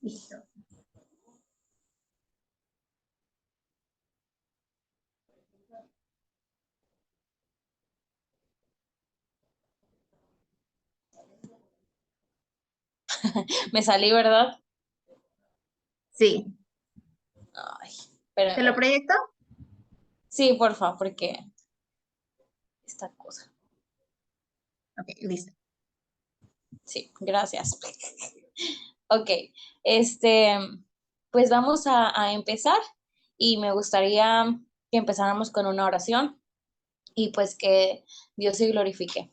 Listo. Me salí, ¿verdad? Sí. Ay, ¿Te lo pero proyecto? sí, porfa, porque esta cosa. Ok, listo. Sí, gracias. Ok, este, pues vamos a empezar y me gustaría que empezáramos con una oración y pues que Dios se glorifique.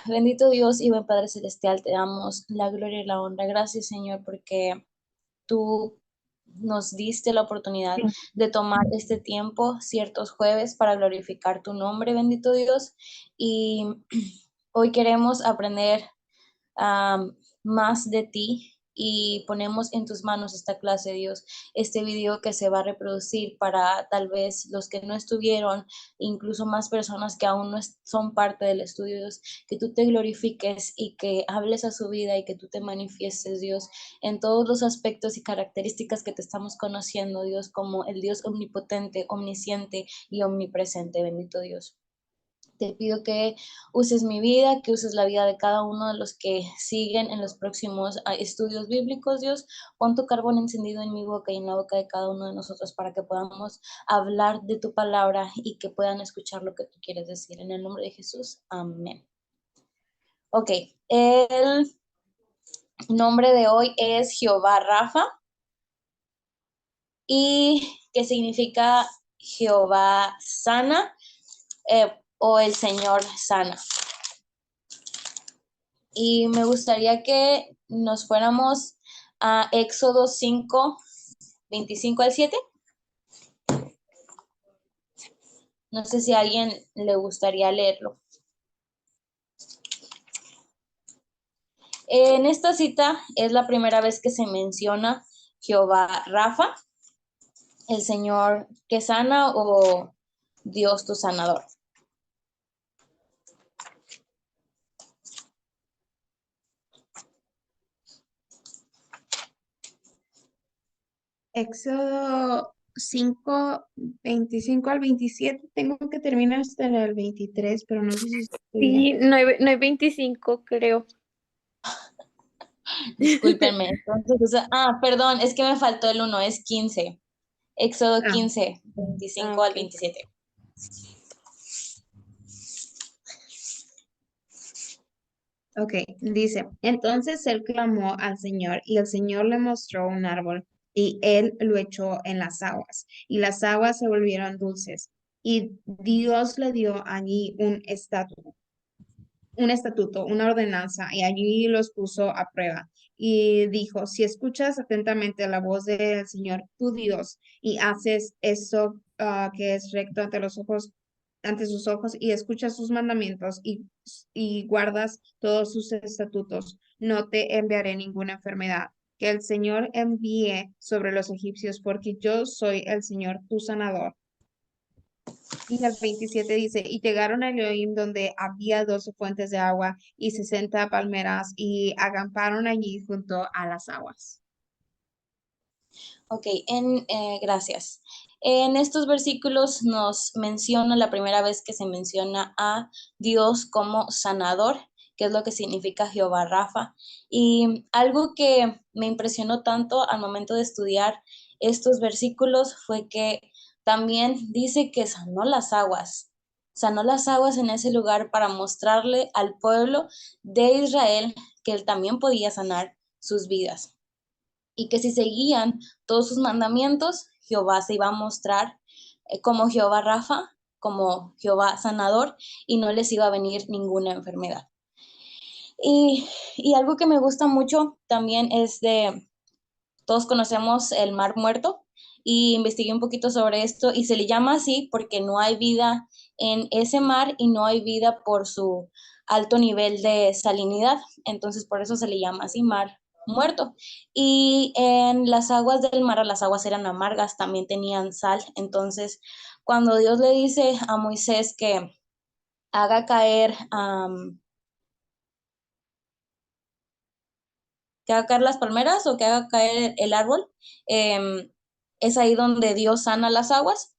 Bendito Dios y buen Padre Celestial, te damos la gloria y la honra. Gracias, Señor, porque tú nos diste la oportunidad Sí. de tomar este tiempo, ciertos jueves, para glorificar tu nombre, bendito Dios. Y hoy queremos aprender más de ti y ponemos en tus manos esta clase, Dios, este video que se va a reproducir para tal vez los que no estuvieron, incluso más personas que aún no son parte del estudio, Dios, que tú te glorifiques y que hables a su vida y que tú te manifiestes, Dios, en todos los aspectos y características que te estamos conociendo, Dios, como el Dios omnipotente, omnisciente y omnipresente, bendito Dios. Te pido que uses mi vida, que uses la vida de cada uno de los que siguen en los próximos estudios bíblicos, Dios. Pon tu carbón encendido en mi boca y en la boca de cada uno de nosotros para que podamos hablar de tu palabra y que puedan escuchar lo que tú quieres decir. En el nombre de Jesús, amén. Ok, el nombre de hoy es Jehová Rafa y que significa Jehová sana o el Señor sana. Y me gustaría que nos fuéramos a Éxodo 5, 25 al 7. No sé si a alguien le gustaría leerlo. En esta cita es la primera vez que se menciona Jehová Rafa, el Señor que sana o Dios tu sanador. Éxodo 5, 25 al 27. Tengo que terminar hasta el 23, pero no sé si estoy bien. Sí, no hay 25, creo. Discúlpenme. Entonces, perdón, es que me faltó el 1, es 15. Éxodo Ah, 15, Ah, 25 al ok. 27. ok. Dice, entonces él clamó al Señor y el Señor le mostró un árbol y él lo echó en las aguas y las aguas se volvieron dulces y Dios le dio allí un estatuto, una ordenanza, y allí los puso a prueba. Y dijo, si escuchas atentamente la voz del Señor, tu Dios, y haces eso que es recto ante sus ojos, y escuchas sus mandamientos y guardas todos sus estatutos, no te enviaré ninguna enfermedad que el Señor envíe sobre los egipcios, porque yo soy el Señor, tu sanador. Y el 27 dice, y llegaron a Elohim donde había 12 fuentes de agua y 60 palmeras y acamparon allí junto a las aguas. Ok, gracias. En estos versículos nos menciona la primera vez que se menciona a Dios como sanador, que es lo que significa Jehová Rafa. Y algo que me impresionó tanto al momento de estudiar estos versículos fue que también dice que sanó las aguas en ese lugar para mostrarle al pueblo de Israel que él también podía sanar sus vidas y que si seguían todos sus mandamientos, Jehová se iba a mostrar como Jehová Rafa, como Jehová sanador, y no les iba a venir ninguna enfermedad. Y algo que me gusta mucho también es todos conocemos el Mar Muerto, y investigué un poquito sobre esto, y se le llama así porque no hay vida en ese mar y no hay vida por su alto nivel de salinidad, entonces por eso se le llama así Mar Muerto. Y en las aguas del mar, las aguas eran amargas, también tenían sal, entonces cuando Dios le dice a Moisés que haga caer que haga caer las palmeras o que haga caer el árbol, es ahí donde Dios sana las aguas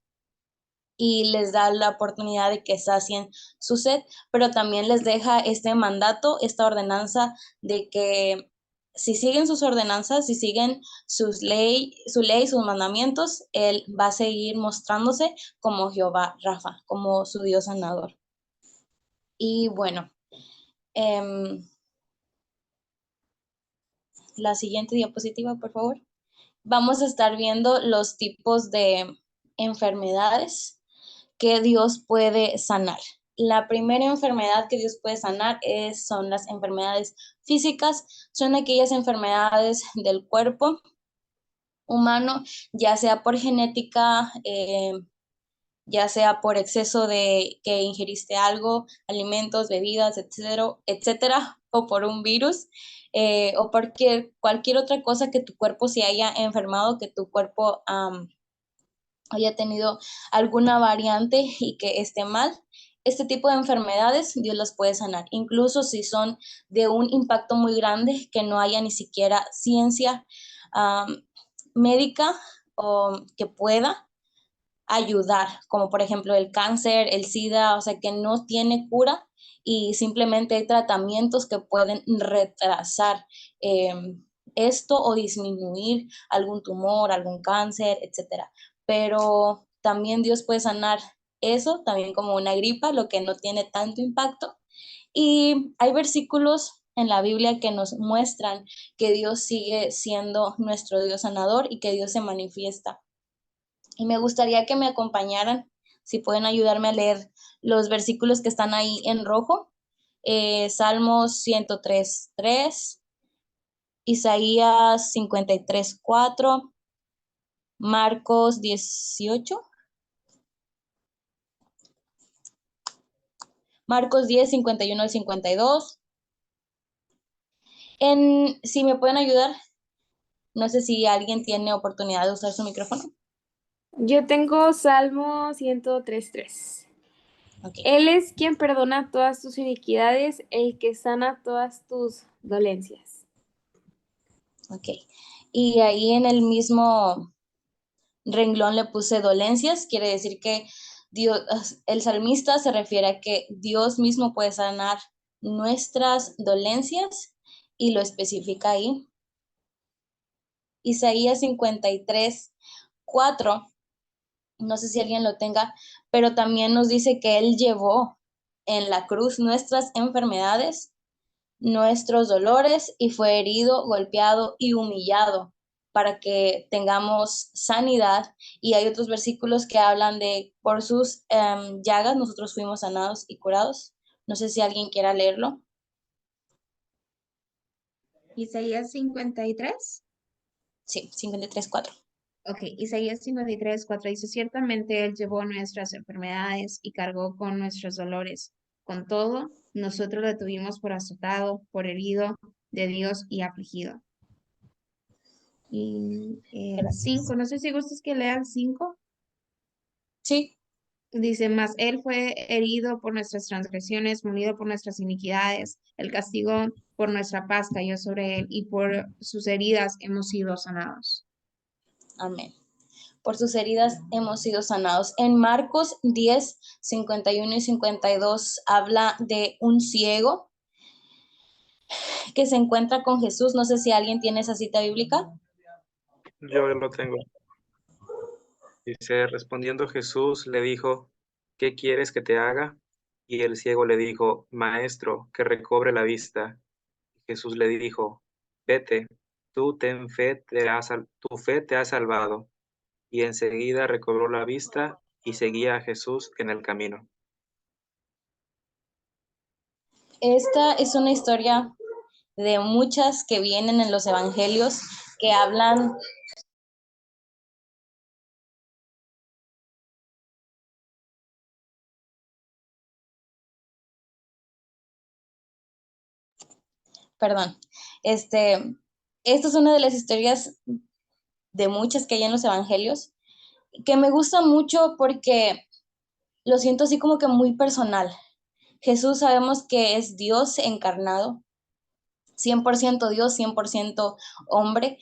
y les da la oportunidad de que sacien su sed, pero también les deja este mandato, esta ordenanza de que si siguen sus ordenanzas, si siguen su ley, sus mandamientos, Él va a seguir mostrándose como Jehová Rafa, como su Dios sanador. Y bueno, la siguiente diapositiva, por favor. Vamos a estar viendo los tipos de enfermedades que Dios puede sanar. La primera enfermedad que Dios puede sanar son las enfermedades físicas, son aquellas enfermedades del cuerpo humano, ya sea por genética, ya sea por exceso de que ingeriste algo, alimentos, bebidas, etcétera, o por un virus, o por cualquier otra cosa que tu cuerpo se haya enfermado, que tu cuerpo haya tenido alguna variante y que esté mal. Este tipo de enfermedades Dios las puede sanar, incluso si son de un impacto muy grande que no haya ni siquiera ciencia médica o que pueda ayudar, como por ejemplo el cáncer, el SIDA, o sea que no tiene cura y simplemente hay tratamientos que pueden retrasar esto o disminuir algún tumor, algún cáncer, etcétera. Pero también Dios puede sanar eso, también como una gripa, lo que no tiene tanto impacto. Y hay versículos en la Biblia que nos muestran que Dios sigue siendo nuestro Dios sanador y que Dios se manifiesta. Y me gustaría que me acompañaran, si pueden ayudarme a leer los versículos que están ahí en rojo. Salmos 103:3, Isaías 53:4, Marcos 18, Marcos 10, 51 al 52. Si me pueden ayudar, no sé si alguien tiene oportunidad de usar su micrófono. Yo tengo Salmo 103:3. Ok, Él es quien perdona todas tus iniquidades, el que sana todas tus dolencias. ok. Y ahí en el mismo renglón le puse dolencias, quiere decir que Dios, el salmista se refiere a que Dios mismo puede sanar nuestras dolencias y lo especifica ahí. Isaías 53:4, no sé si alguien lo tenga, pero también nos dice que Él llevó en la cruz nuestras enfermedades, nuestros dolores y fue herido, golpeado y humillado para que tengamos sanidad. Y hay otros versículos que hablan de por sus llagas nosotros fuimos sanados y curados. No sé si alguien quiera leerlo. Isaías 53. Sí, 53:4. Ok, Isaías 53:4 dice, ciertamente Él llevó nuestras enfermedades y cargó con nuestros dolores. Con todo, nosotros le tuvimos por azotado, por herido de Dios y afligido. Y el 5, Gracias. no sé si gustas que lea el 5. Sí, Dice, mas Él fue herido por nuestras transgresiones, molido por nuestras iniquidades. El castigo por nuestra paz cayó sobre Él y por sus heridas hemos sido sanados. amén. Por sus heridas hemos sido sanados. En Marcos 10, 51 y 52 habla de un ciego que se encuentra con Jesús. No sé si alguien tiene esa cita bíblica. Yo lo tengo. Dice, respondiendo Jesús le dijo, ¿qué quieres que te haga? Y el ciego le dijo, Maestro, que recobre la vista. Jesús le dijo, vete, tu fe te ha salvado. Y enseguida recobró la vista y seguía a Jesús en el camino. Esta es una historia de muchas que vienen en los evangelios que hablan perdón, esta es una de las historias de muchas que hay en los evangelios que me gusta mucho porque lo siento así como que muy personal. Jesús sabemos que es Dios encarnado 100% Dios, 100% hombre.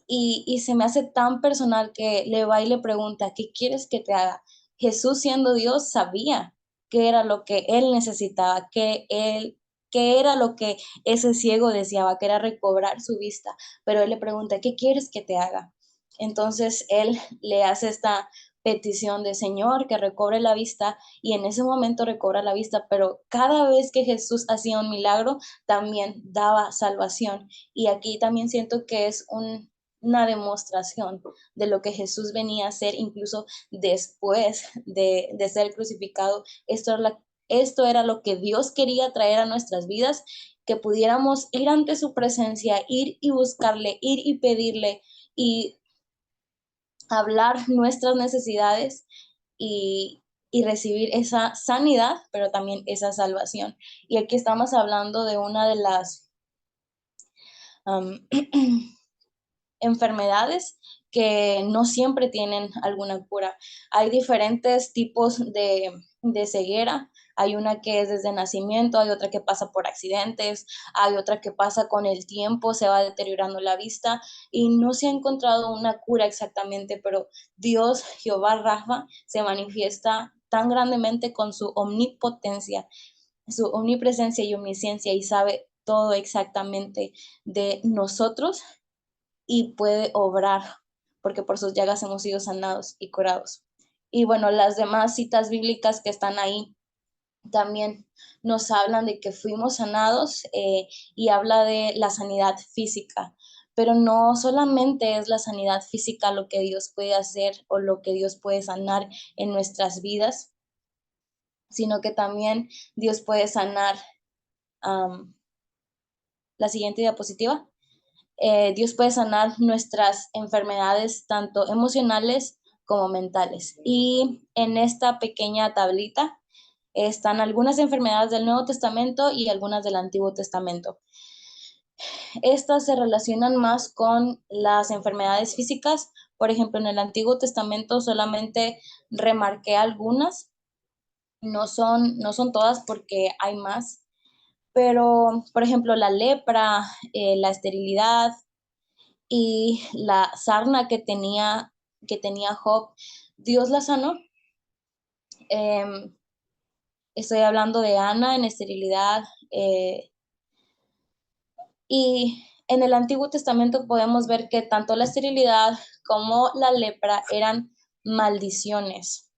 Y se me hace tan personal que le va y le pregunta, ¿qué quieres que te haga? Jesús, siendo Dios, sabía qué era lo que él necesitaba, qué era lo que ese ciego deseaba, que era recobrar su vista. Pero él le pregunta, ¿qué quieres que te haga? Entonces él le hace esta petición de Señor, que recobre la vista, y en ese momento recobra la vista, pero cada vez que Jesús hacía un milagro, también daba salvación. Y aquí también siento que es una demostración de lo que Jesús venía a hacer incluso después de ser crucificado. Esto era lo que Dios quería traer a nuestras vidas, que pudiéramos ir ante su presencia, ir y buscarle, ir y pedirle y hablar nuestras necesidades y recibir esa sanidad, pero también esa salvación. Y aquí estamos hablando de una de las enfermedades que no siempre tienen alguna cura. Hay diferentes tipos de ceguera. Hay una que es desde nacimiento, hay otra que pasa por accidentes, hay otra que pasa con el tiempo, se va deteriorando la vista y no se ha encontrado una cura exactamente, pero Dios, Jehová Rafa, se manifiesta tan grandemente con su omnipotencia, su omnipresencia y omnisciencia, y sabe todo exactamente de nosotros y puede obrar, porque por sus llagas hemos sido sanados y curados. Y bueno, las demás citas bíblicas que están ahí también nos hablan de que fuimos sanados, y habla de la sanidad física, pero no solamente es la sanidad física lo que Dios puede hacer o lo que Dios puede sanar en nuestras vidas, sino que también Dios puede sanar. La siguiente diapositiva. Dios puede sanar nuestras enfermedades, tanto emocionales como mentales. Y en esta pequeña tablita están algunas enfermedades del Nuevo Testamento y algunas del Antiguo Testamento. Estas se relacionan más con las enfermedades físicas. Por ejemplo, en el Antiguo Testamento solamente remarqué algunas. No son todas porque hay más. Pero, por ejemplo, la lepra, la esterilidad, y la sarna que tenía Job, Dios la sanó. Estoy hablando de Ana en esterilidad. Y en el Antiguo Testamento podemos ver que tanto la esterilidad como la lepra eran maldiciones.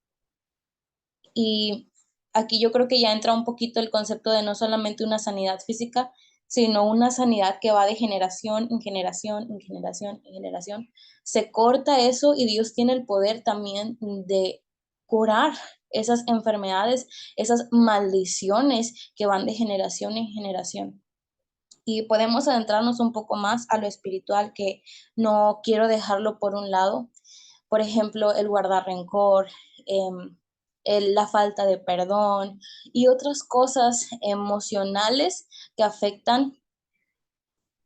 Y aquí yo creo que ya entra un poquito el concepto de no solamente una sanidad física, sino una sanidad que va de generación en generación, en generación, en generación. Se corta eso y Dios tiene el poder también de curar esas enfermedades, esas maldiciones que van de generación en generación. Y podemos adentrarnos un poco más a lo espiritual, que no quiero dejarlo por un lado. Por ejemplo, el guardar rencor, la falta de perdón y otras cosas emocionales que afectan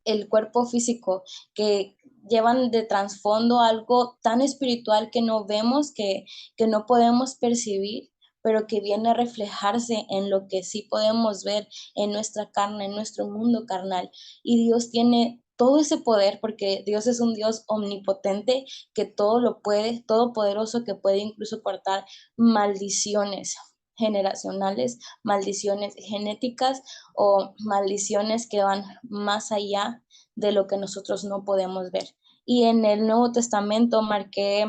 el cuerpo físico, que llevan de trasfondo algo tan espiritual que no vemos, que no podemos percibir, pero que viene a reflejarse en lo que sí podemos ver en nuestra carne, en nuestro mundo carnal. Y Dios tiene todo ese poder, porque Dios es un Dios omnipotente, que todo lo puede, todopoderoso, que puede incluso cortar maldiciones generacionales, maldiciones genéticas o maldiciones que van más allá de lo que nosotros no podemos ver. Y en el Nuevo Testamento marqué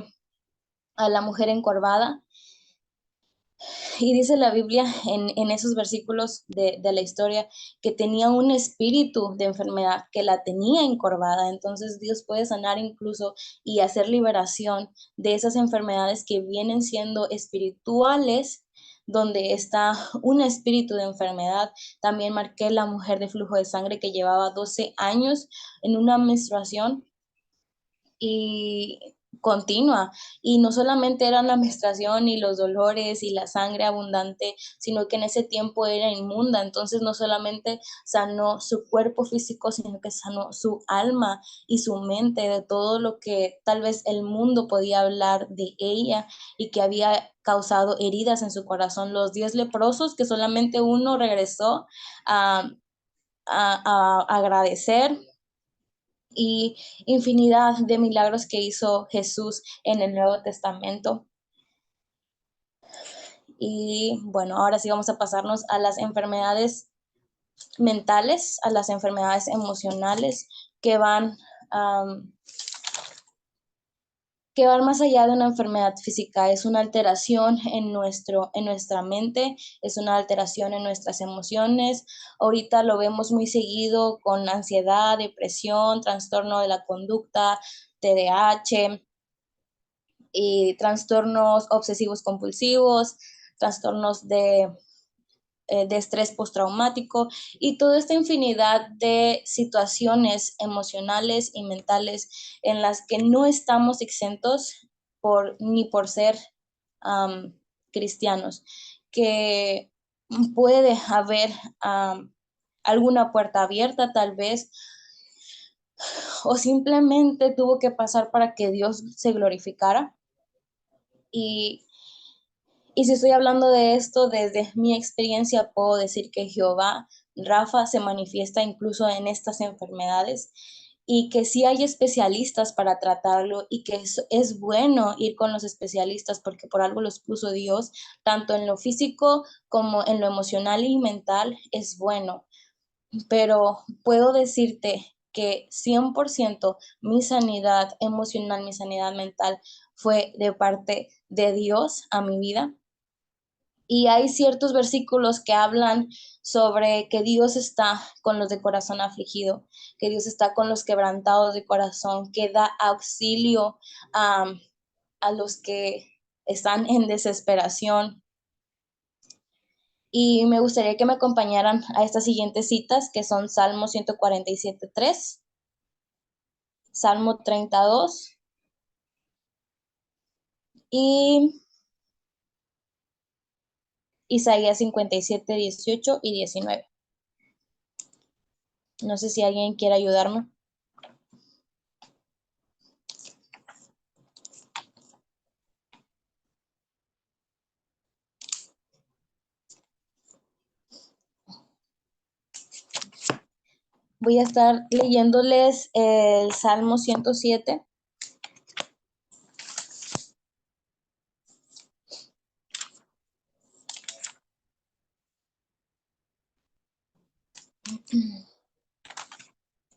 a la mujer encorvada, y dice la Biblia en esos versículos de la historia que tenía un espíritu de enfermedad, que la tenía encorvada. Entonces Dios puede sanar incluso y hacer liberación de esas enfermedades que vienen siendo espirituales, donde está un espíritu de enfermedad. También marqué la mujer de flujo de sangre que llevaba 12 años en una menstruación y continua, y no solamente era la menstruación y los dolores y la sangre abundante, sino que en ese tiempo era inmunda. Entonces no solamente sanó su cuerpo físico, sino que sanó su alma y su mente de todo lo que tal vez el mundo podía hablar de ella y que había causado heridas en su corazón. Los 10 leprosos, que solamente uno regresó a a agradecer, y infinidad de milagros que hizo Jesús en el Nuevo Testamento. Y bueno, ahora sí vamos a pasarnos a las enfermedades mentales, a las enfermedades emocionales que van más allá de una enfermedad física. Es una alteración en nuestra mente, es una alteración en nuestras emociones. Ahorita lo vemos muy seguido con ansiedad, depresión, trastorno de la conducta, TDAH, y trastornos obsesivos compulsivos, trastornos de estrés postraumático, y toda esta infinidad de situaciones emocionales y mentales en las que no estamos exentos ni por ser cristianos, que puede haber alguna puerta abierta tal vez, o simplemente tuvo que pasar para que Dios se glorificara. Y si estoy hablando de esto desde mi experiencia, puedo decir que Jehová Rafa se manifiesta incluso en estas enfermedades, y que sí hay especialistas para tratarlo, y que es bueno ir con los especialistas porque por algo los puso Dios, tanto en lo físico como en lo emocional y mental es bueno. Pero puedo decirte que 100% mi sanidad emocional, mi sanidad mental fue de parte de Dios a mi vida. Y hay ciertos versículos que hablan sobre que Dios está con los de corazón afligido, que Dios está con los quebrantados de corazón, que da auxilio a los que están en desesperación. Y me gustaría que me acompañaran a estas siguientes citas, que son Salmo 147:3, Salmo 32 y Isaías 57:18 y 19. No sé si alguien quiere ayudarme. Voy a estar leyéndoles el Salmo 107.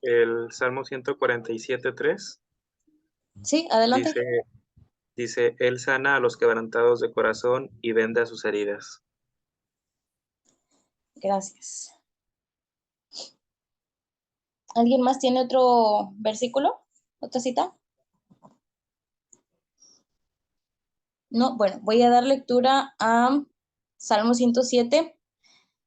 El Salmo 147:3 Sí, adelante. dice, Él sana a los quebrantados de corazón y venda sus heridas. Gracias. ¿Alguien más tiene otro versículo? ¿Otra cita? No, bueno, voy a dar lectura a Salmo 107,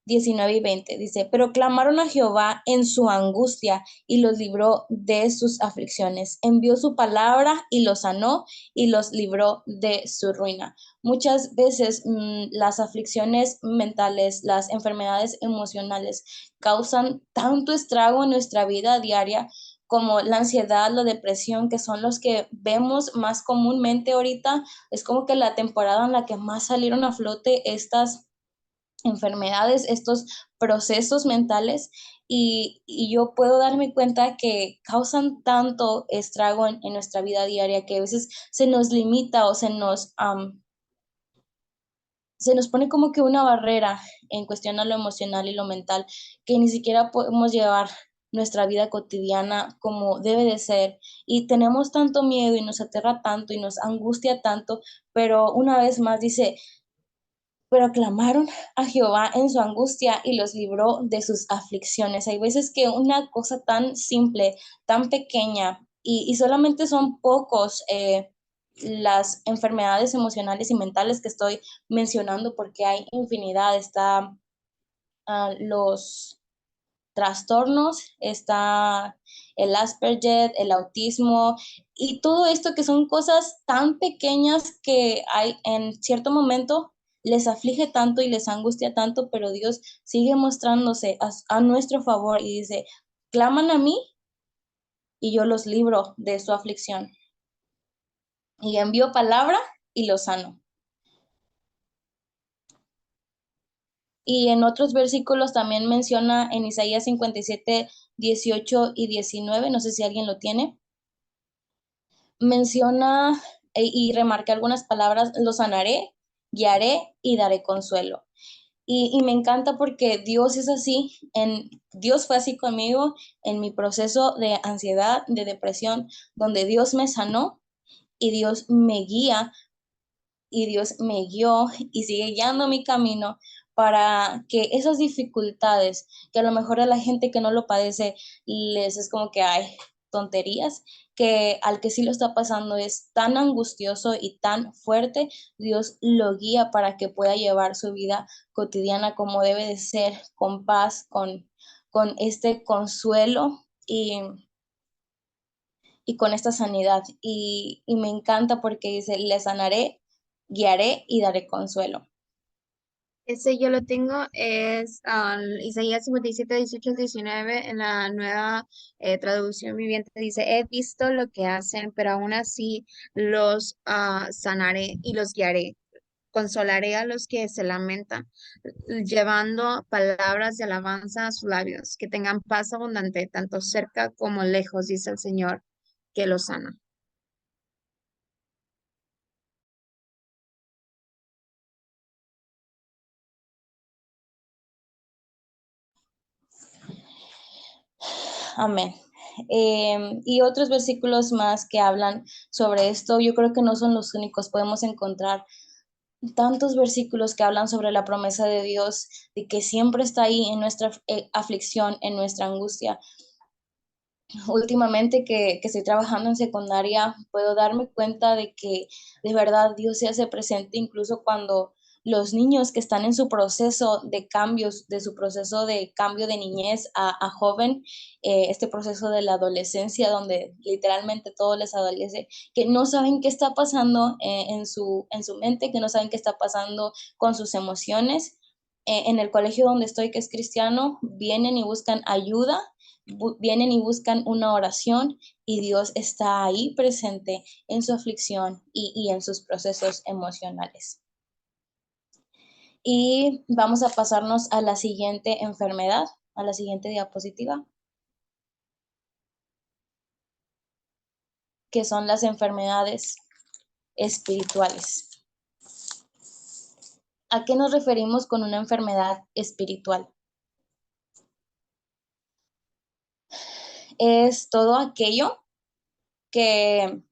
19 y 20. Dice, pero clamaron a Jehová en su angustia y los libró de sus aflicciones. Envió su palabra y los sanó y los libró de su ruina. Muchas veces las aflicciones mentales, las enfermedades emocionales causan tanto estrago en nuestra vida diaria, como la ansiedad, la depresión, que son los que vemos más comúnmente ahorita. Es como que la temporada en la que más salieron a flote estas enfermedades, estos procesos mentales, y yo puedo darme cuenta que causan tanto estrago en nuestra vida diaria, que a veces se nos limita o se nos pone como que una barrera en cuestión a lo emocional y lo mental, que ni siquiera podemos llevar nuestra vida cotidiana como debe de ser, y tenemos tanto miedo y nos aterra tanto y nos angustia tanto. Pero una vez más dice, pero clamaron a Jehová en su angustia y los libró de sus aflicciones. Hay veces que una cosa tan simple, tan pequeña, y solamente son pocos las enfermedades emocionales y mentales que estoy mencionando, porque hay infinidad. Está los trastornos, está el Asperger, el autismo, y todo esto, que son cosas tan pequeñas que hay en cierto momento les aflige tanto y les angustia tanto, pero Dios sigue mostrándose a nuestro favor y dice, claman a mí y yo los libro de su aflicción. Y envió palabra y los sano. Y en otros versículos también menciona en Isaías 57, 18 y 19, no sé si alguien lo tiene, menciona y remarca algunas palabras: lo sanaré, guiaré y daré consuelo. Y me encanta porque Dios es así, Dios fue así conmigo en mi proceso de ansiedad, de depresión, donde Dios me sanó y Dios me guía y Dios me guió y sigue guiando mi camino para que esas dificultades, que a lo mejor a la gente que no lo padece les es como que hay tonterías, que al que sí lo está pasando es tan angustioso y tan fuerte, Dios lo guía para que pueda llevar su vida cotidiana como debe de ser, con paz, con este consuelo y con esta sanidad. Y me encanta porque dice: le sanaré, guiaré y daré consuelo. Ese yo lo tengo, es Isaías 57, 18 al 19 en la nueva traducción viviente. Dice, he visto lo que hacen, pero aún así los sanaré y los guiaré. Consolaré a los que se lamentan, llevando palabras de alabanza a sus labios, que tengan paz abundante, tanto cerca como lejos, dice el Señor, que los sana. Amén. Y otros versículos más que hablan sobre esto, yo creo que no son los únicos, podemos encontrar tantos versículos que hablan sobre la promesa de Dios, de que siempre está ahí en nuestra aflicción, en nuestra angustia. Últimamente que estoy trabajando en secundaria, puedo darme cuenta de que de verdad Dios se hace presente incluso cuando los niños que están en su proceso de cambios, de su proceso de cambio de niñez a joven, este proceso de la adolescencia donde literalmente todo les adolece, que no saben qué está pasando en su mente, que no saben qué está pasando con sus emociones. En el colegio donde estoy, que es cristiano, vienen y buscan ayuda, vienen y buscan una oración y Dios está ahí presente en su aflicción y en sus procesos emocionales. Y vamos a pasarnos a la siguiente enfermedad, a la siguiente diapositiva, que son las enfermedades espirituales. ¿A qué nos referimos con una enfermedad espiritual? Es todo aquello que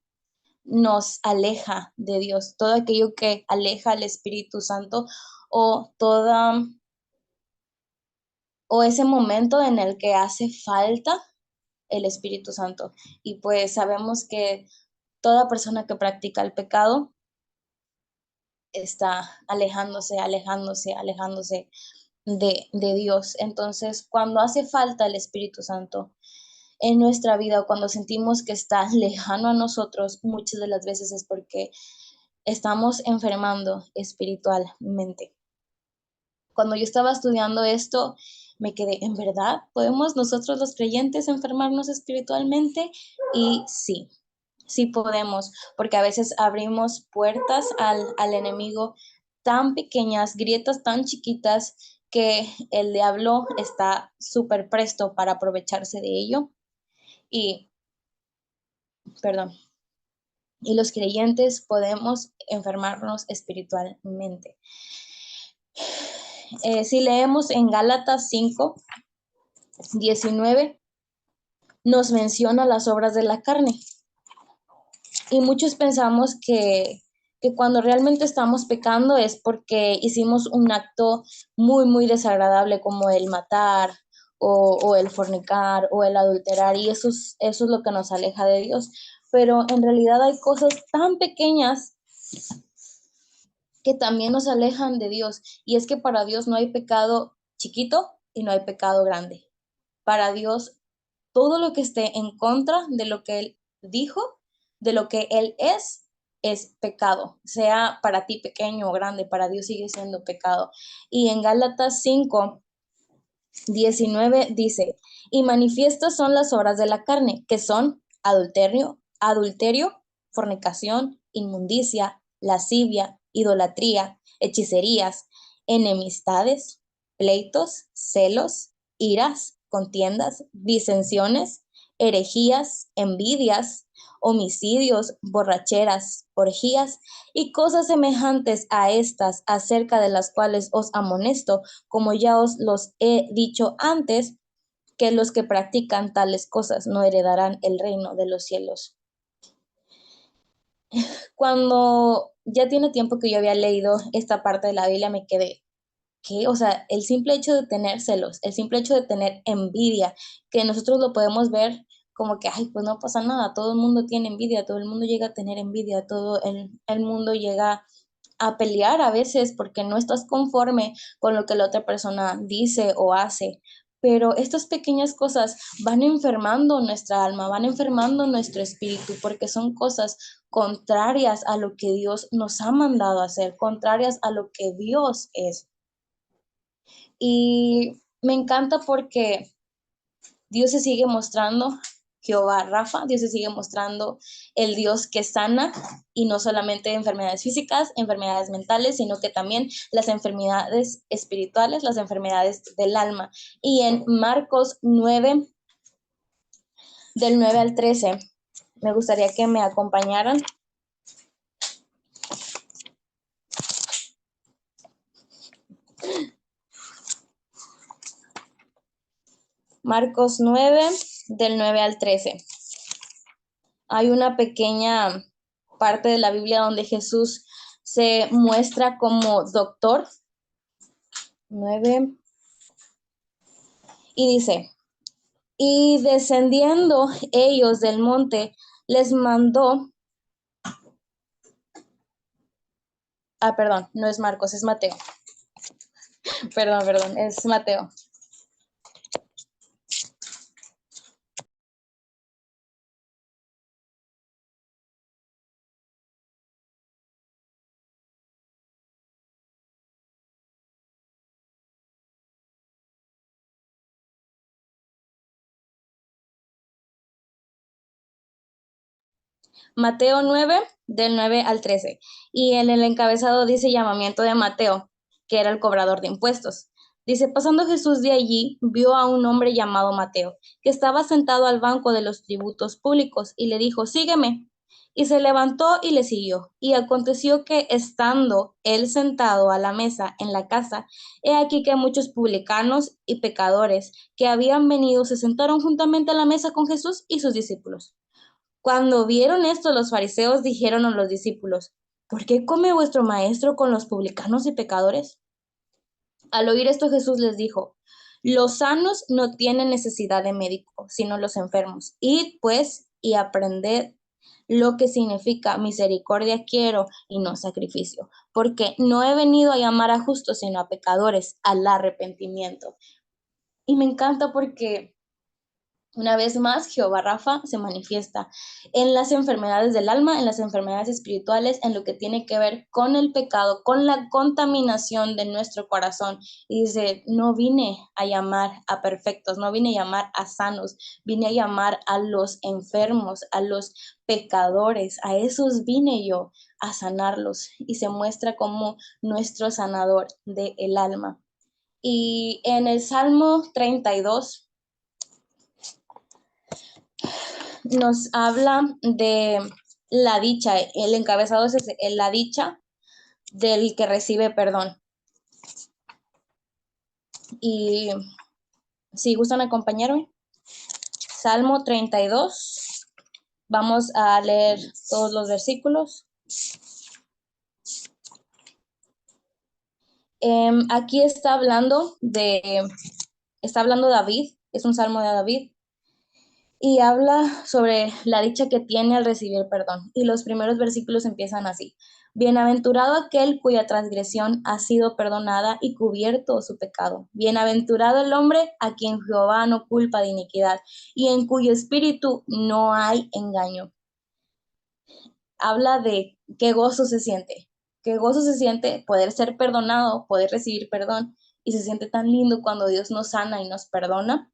nos aleja de Dios, todo aquello que aleja al Espíritu Santo o o ese momento en el que hace falta el Espíritu Santo. Y pues sabemos que toda persona que practica el pecado está alejándose de Dios. Entonces, cuando hace falta el Espíritu Santo en nuestra vida o cuando sentimos que está lejano a nosotros, muchas de las veces es porque estamos enfermando espiritualmente. Cuando yo estaba estudiando esto, me quedé, ¿en verdad podemos nosotros los creyentes enfermarnos espiritualmente? Y sí, sí podemos, porque a veces abrimos puertas al enemigo tan pequeñas, grietas tan chiquitas, que el diablo está súper presto para aprovecharse de ello. Y, perdón, y los creyentes podemos enfermarnos espiritualmente. Si leemos en Gálatas 5, 19, nos menciona las obras de la carne. Y muchos pensamos que cuando realmente estamos pecando es porque hicimos un acto muy, muy desagradable, como el matar o el fornicar o el adulterar, y eso es lo que nos aleja de Dios. Pero en realidad hay cosas tan pequeñas que también nos alejan de Dios, y es que para Dios no hay pecado chiquito y no hay pecado grande. Para Dios, todo lo que esté en contra de lo que Él dijo, de lo que Él es pecado. Sea para ti pequeño o grande, para Dios sigue siendo pecado. Y en Gálatas 5, 19 dice, y manifiestas son las obras de la carne, que son adulterio, fornicación, inmundicia, lascivia, idolatría, hechicerías, enemistades, pleitos, celos, iras, contiendas, disensiones, herejías, envidias, homicidios, borracheras, orgías y cosas semejantes a estas, acerca de las cuales os amonesto, como ya os los he dicho antes, que los que practican tales cosas no heredarán el reino de los cielos. Cuando ya tiene tiempo que yo había leído esta parte de la Biblia, me quedé, ¿qué? O sea, el simple hecho de tener celos, el simple hecho de tener envidia, que nosotros lo podemos ver como que, ay, pues no pasa nada, todo el mundo tiene envidia, todo el mundo llega a tener envidia, todo el mundo llega a pelear a veces porque no estás conforme con lo que la otra persona dice o hace. Pero estas pequeñas cosas van enfermando nuestra alma, van enfermando nuestro espíritu, porque son cosas contrarias a lo que Dios nos ha mandado a hacer, contrarias a lo que Dios es. Y me encanta porque Dios se sigue mostrando Jehová Rafa, Dios se sigue mostrando el Dios que sana, y no solamente enfermedades físicas, enfermedades mentales, sino que también las enfermedades espirituales, las enfermedades del alma. Y en Marcos 9, del 9 al 13, me gustaría que me acompañaran. Marcos 9, del 9 al 13. Hay una pequeña parte de la Biblia donde Jesús se muestra como doctor. 9. Y dice, y descendiendo ellos del monte, les mandó, perdón, no es Marcos, es Mateo. Perdón, es Mateo. Mateo 9, del 9 al 13. Y en el encabezado dice llamamiento de Mateo, que era el cobrador de impuestos. Dice, pasando Jesús de allí, vio a un hombre llamado Mateo, que estaba sentado al banco de los tributos públicos, y le dijo, sígueme. Y se levantó y le siguió. Y aconteció que, estando él sentado a la mesa en la casa, he aquí que muchos publicanos y pecadores que habían venido se sentaron juntamente a la mesa con Jesús y sus discípulos. Cuando vieron esto, los fariseos dijeron a los discípulos, ¿por qué come vuestro maestro con los publicanos y pecadores? Al oír esto, Jesús les dijo, los sanos no tienen necesidad de médico, sino los enfermos. Id pues y aprended lo que significa misericordia quiero y no sacrificio, porque no he venido a llamar a justos, sino a pecadores, al arrepentimiento. Y me encanta porque una vez más, Jehová Rafa se manifiesta en las enfermedades del alma, en las enfermedades espirituales, en lo que tiene que ver con el pecado, con la contaminación de nuestro corazón. Y dice, no vine a llamar a perfectos, no vine a llamar a sanos, vine a llamar a los enfermos, a los pecadores, a esos vine yo a sanarlos. Y se muestra como nuestro sanador del alma. Y en el Salmo 32, nos habla de la dicha, el encabezado es la dicha del que recibe perdón. Y si gustan acompañarme, Salmo 32, vamos a leer todos los versículos. Aquí está hablando David, es un salmo de David, y habla sobre la dicha que tiene al recibir perdón. Y los primeros versículos empiezan así. Bienaventurado aquel cuya transgresión ha sido perdonada y cubierto su pecado. Bienaventurado el hombre a quien Jehová no culpa de iniquidad y en cuyo espíritu no hay engaño. Habla de qué gozo se siente. Qué gozo se siente poder ser perdonado, poder recibir perdón. Y se siente tan lindo cuando Dios nos sana y nos perdona.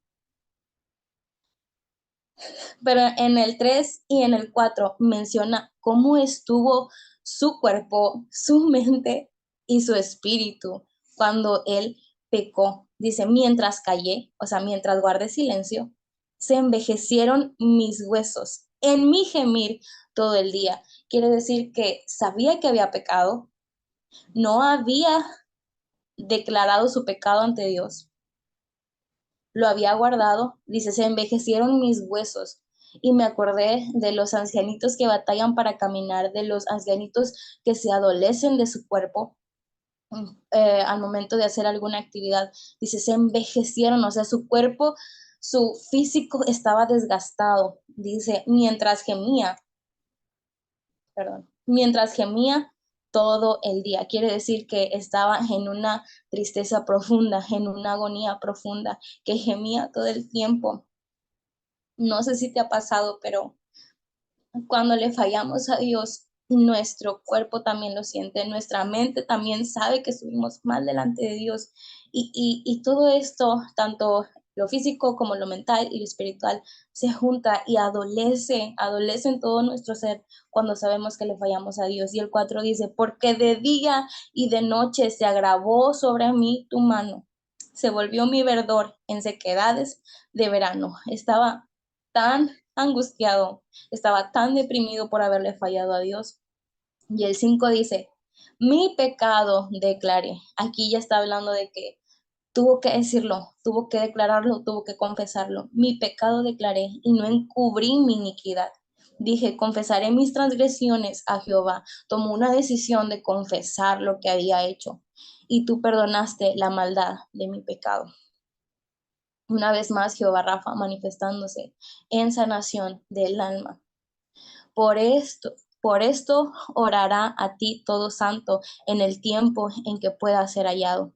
Pero en el 3 y en el 4 menciona cómo estuvo su cuerpo, su mente y su espíritu cuando él pecó. Dice, mientras callé, o sea, mientras guardé silencio, se envejecieron mis huesos en mi gemir todo el día. Quiere decir que sabía que había pecado, no había declarado su pecado ante Dios, lo había guardado. Dice, se envejecieron mis huesos. Y me acordé de los ancianitos que batallan para caminar, de los ancianitos que se adolecen de su cuerpo al momento de hacer alguna actividad. Dice, se envejecieron, o sea, su cuerpo, su físico estaba desgastado. Dice, mientras gemía todo el día. Quiere decir que estaba en una tristeza profunda, en una agonía profunda, que gemía todo el tiempo. No sé si te ha pasado, pero cuando le fallamos a Dios, nuestro cuerpo también lo siente, nuestra mente también sabe que estuvimos mal delante de Dios. Y todo esto, tanto lo físico como lo mental y lo espiritual, se junta y adolece en todo nuestro ser cuando sabemos que le fallamos a Dios. Y el 4 dice, porque de día y de noche se agravó sobre mí tu mano, se volvió mi verdor en sequedades de verano. Estaba tan angustiado, estaba tan deprimido por haberle fallado a Dios. Y el 5 dice, mi pecado declaré. Aquí ya está hablando de que tuvo que decirlo, tuvo que declararlo, tuvo que confesarlo. Mi pecado declaré y no encubrí mi iniquidad. Dije, confesaré mis transgresiones a Jehová. Tomó una decisión de confesar lo que había hecho. Y tú perdonaste la maldad de mi pecado. Una vez más, Jehová Rafa manifestándose en sanación del alma. Por esto orará a ti todo santo en el tiempo en que pueda ser hallado.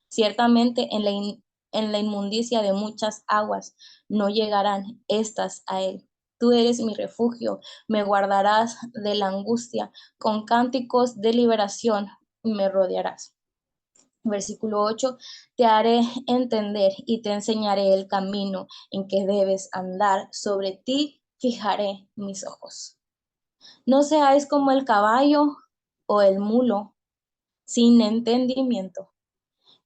Ciertamente en la inmundicia de muchas aguas no llegarán estas a él. Tú eres mi refugio, me guardarás de la angustia, con cánticos de liberación me rodearás. Versículo 8, te haré entender y te enseñaré el camino en que debes andar, sobre ti fijaré mis ojos. No seáis como el caballo o el mulo sin entendimiento,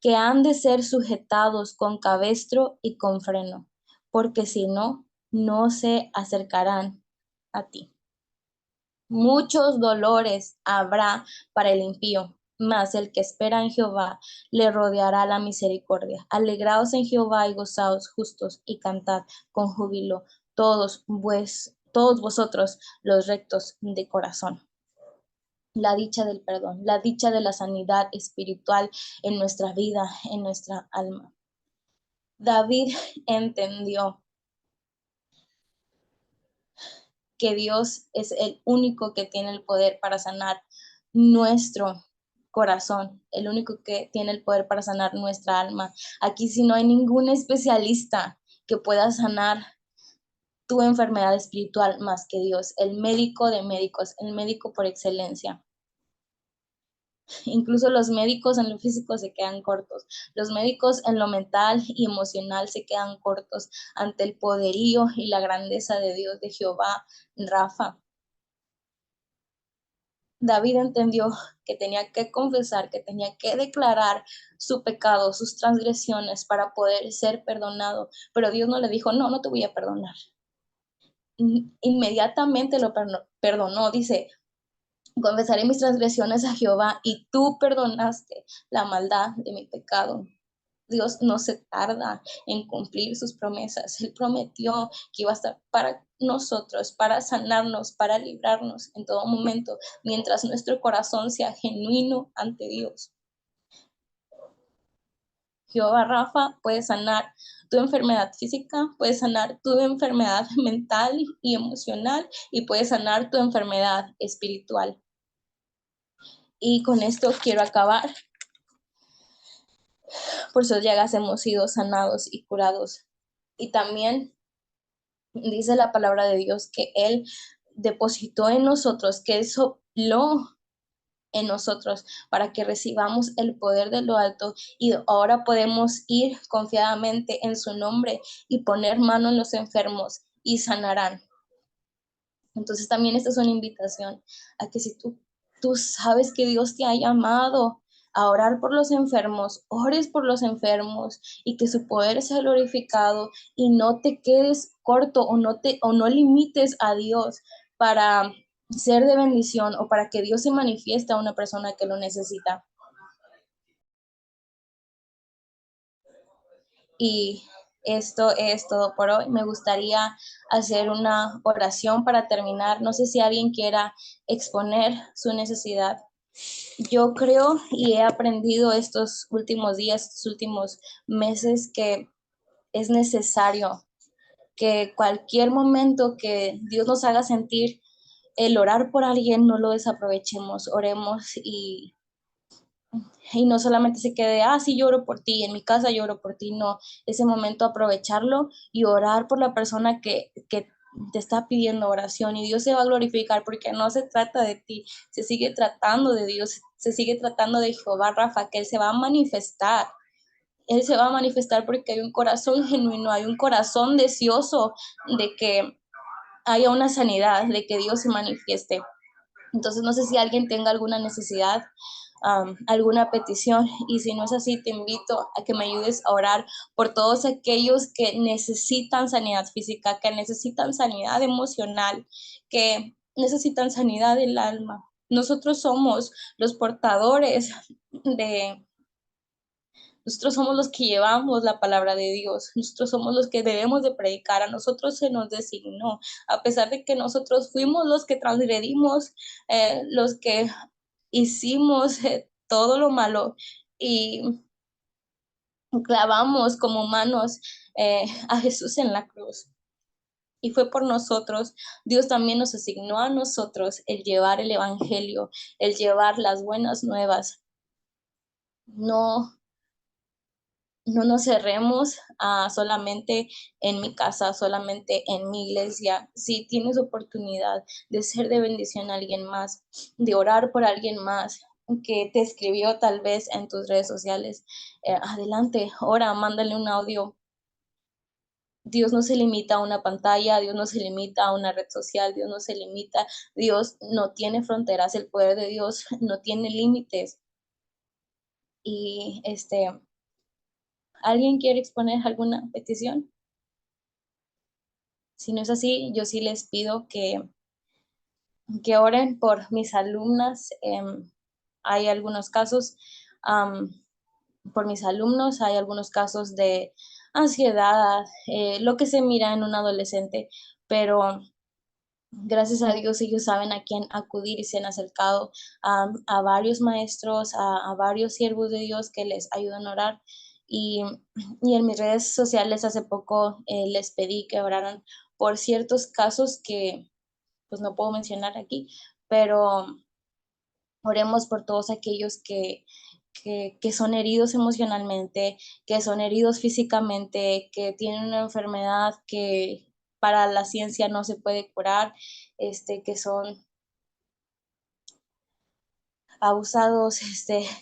que han de ser sujetados con cabestro y con freno, porque si no, no se acercarán a ti. Muchos dolores habrá para el impío, mas el que espera en Jehová le rodeará la misericordia. Alegraos en Jehová y gozaos justos y cantad con júbilo todos vosotros los rectos de corazón. La dicha del perdón, la dicha de la sanidad espiritual en nuestra vida, en nuestra alma. David entendió que Dios es el único que tiene el poder para sanar nuestro corazón, el único que tiene el poder para sanar nuestra alma. Aquí sí no hay ningún especialista que pueda sanar tu enfermedad espiritual más que Dios, el médico de médicos, el médico por excelencia. Incluso los médicos en lo físico se quedan cortos. Los médicos en lo mental y emocional se quedan cortos ante el poderío y la grandeza de Dios, de Jehová Rafa. David entendió que tenía que confesar, que tenía que declarar su pecado, sus transgresiones para poder ser perdonado. Pero Dios no le dijo, no te voy a perdonar. Inmediatamente lo perdonó. Dice, confesaré mis transgresiones a Jehová y tú perdonaste la maldad de mi pecado. Dios no se tarda en cumplir sus promesas. Él prometió que iba a estar para nosotros, para sanarnos, para librarnos en todo momento, mientras nuestro corazón sea genuino ante Dios. Jehová Rafa puede sanar tu enfermedad física, puede sanar tu enfermedad mental y emocional y puede sanar tu enfermedad espiritual. Y con esto quiero acabar. Por sus llagas hemos sido sanados y curados. Y también dice la palabra de Dios que Él depositó en nosotros, que Él sopló en nosotros para que recibamos el poder de lo alto y ahora podemos ir confiadamente en su nombre y poner mano en los enfermos y sanarán. Entonces también esta es una invitación a que si tú sabes que Dios te ha llamado a orar por los enfermos, ores por los enfermos y que su poder sea glorificado y no te quedes corto o no limites a Dios para ser de bendición o para que Dios se manifieste a una persona que lo necesita. Y esto es todo por hoy. Me gustaría hacer una oración para terminar. No sé si alguien quiera exponer su necesidad. Yo creo y he aprendido estos últimos días, estos últimos meses, que es necesario que cualquier momento que Dios nos haga sentir el orar por alguien, no lo desaprovechemos, oremos y no solamente se quede, sí, lloro por ti, en mi casa lloro por ti, no, ese momento aprovecharlo y orar por la persona que te está pidiendo oración y Dios se va a glorificar porque no se trata de ti, se sigue tratando de Dios, se sigue tratando de Jehová Rafa, que Él se va a manifestar. Él se va a manifestar porque hay un corazón genuino, hay un corazón deseoso de que haya una sanidad, de que Dios se manifieste. Entonces, no sé si alguien tenga alguna necesidad, alguna petición, y si no es así, te invito a que me ayudes a orar por todos aquellos que necesitan sanidad física, que necesitan sanidad emocional, que necesitan sanidad del alma. Nosotros somos los portadores de... Nosotros somos los que llevamos la palabra de Dios. Nosotros somos los que debemos de predicar. A nosotros se nos designó. A pesar de que nosotros fuimos los que transgredimos, los que hicimos todo lo malo y clavamos como humanos a Jesús en la cruz. Y fue por nosotros. Dios también nos asignó a nosotros el llevar el evangelio, el llevar las buenas nuevas. No nos cerremos solamente en mi casa, solamente en mi iglesia. Si tienes oportunidad de ser de bendición a alguien más, de orar por alguien más que te escribió tal vez en tus redes sociales, adelante, ora, mándale un audio. Dios no se limita a una pantalla, Dios no se limita a una red social, Dios no se limita, Dios no tiene fronteras, el poder de Dios no tiene límites. Y ¿alguien quiere exponer alguna petición? Si no es así, yo sí les pido que oren por mis alumnas. Hay algunos casos, por mis alumnos, hay algunos casos de ansiedad, lo que se mira en un adolescente, pero gracias a Dios ellos saben a quién acudir y se han acercado a varios maestros, a varios siervos de Dios que les ayudan a orar. Y en mis redes sociales hace poco les pedí que oraran por ciertos casos que pues no puedo mencionar aquí, pero oremos por todos aquellos que son heridos emocionalmente, que son heridos físicamente, que tienen una enfermedad que para la ciencia no se puede curar, que son abusados,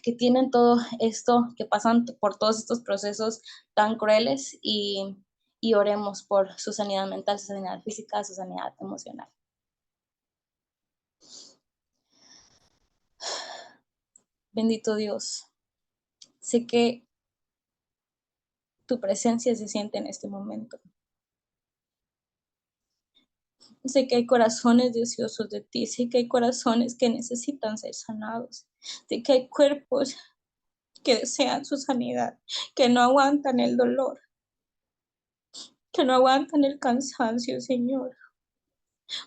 que tienen todo esto, que pasan por todos estos procesos tan crueles y oremos por su sanidad mental, su sanidad física, su sanidad emocional. Bendito Dios, sé que tu presencia se siente en este momento. Sé que hay corazones deseosos de ti, sé que hay corazones que necesitan ser sanados, sé que hay cuerpos que desean su sanidad, que no aguantan el dolor, que no aguantan el cansancio, Señor.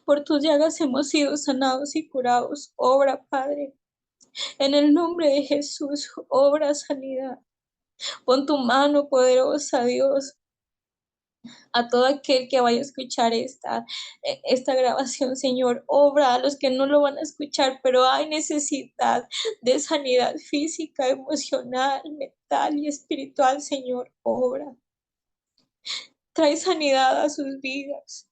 Por tus llagas hemos sido sanados y curados. Obra, Padre. En el nombre de Jesús, obra sanidad. Pon tu mano poderosa, Dios, a todo aquel que vaya a escuchar esta grabación, Señor. Obra a los que no lo van a escuchar, pero hay necesidad de sanidad física, emocional, mental y espiritual, Señor. Obra. Trae sanidad a sus vidas.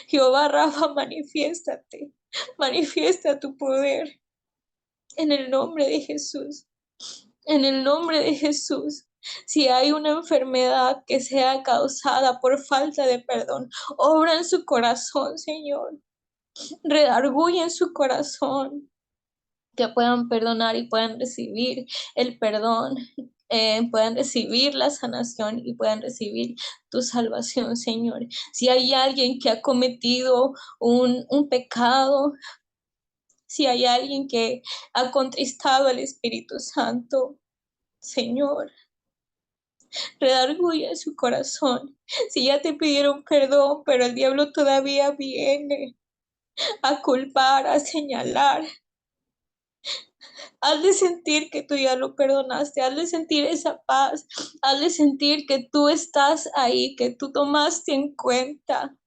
Jehová Rafa, manifiéstate. Manifiesta tu poder. En el nombre de Jesús. En el nombre de Jesús. Si hay una enfermedad que sea causada por falta de perdón, obra en su corazón, Señor. Redarguye en su corazón. que puedan perdonar y puedan recibir el perdón, puedan recibir la sanación y puedan recibir tu salvación, Señor. Si hay alguien que ha cometido un pecado, si hay alguien que ha contristado al Espíritu Santo, Señor, redarguye su corazón. Si ya te pidieron perdón, pero el diablo todavía viene a culpar, a señalar, hazle sentir que tú ya lo perdonaste, hazle sentir esa paz, hazle sentir que tú estás ahí, que tú tomaste en cuenta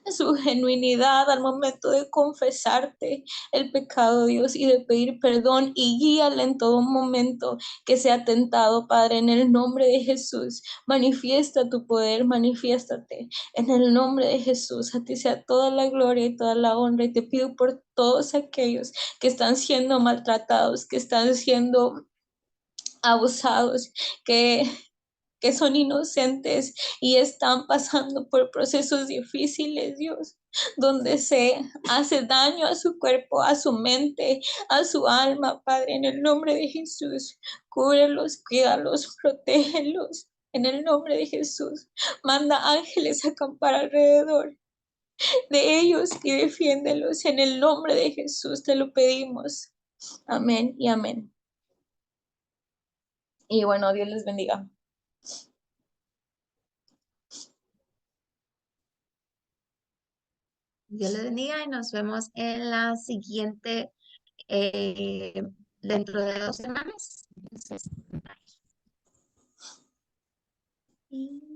su genuinidad al momento de confesarte el pecado, Dios, y de pedir perdón, y guíale en todo momento que sea tentado, Padre, en el nombre de Jesús. Manifiesta tu poder, manifiéstate en el nombre de Jesús. A ti sea toda la gloria y toda la honra, y te pido por todos aquellos que están siendo maltratados, que están siendo abusados, que son inocentes y están pasando por procesos difíciles, Dios, donde se hace daño a su cuerpo, a su mente, a su alma, Padre, en el nombre de Jesús. Cúbrelos, cuídalos, protégelos. En el nombre de Jesús, manda ángeles a acampar alrededor de ellos y defiéndelos. En el nombre de Jesús te lo pedimos. Amén y amén. Y bueno, Dios les bendiga. Dios les bendiga y nos vemos en la siguiente, dentro de 2 semanas. Entonces, bye.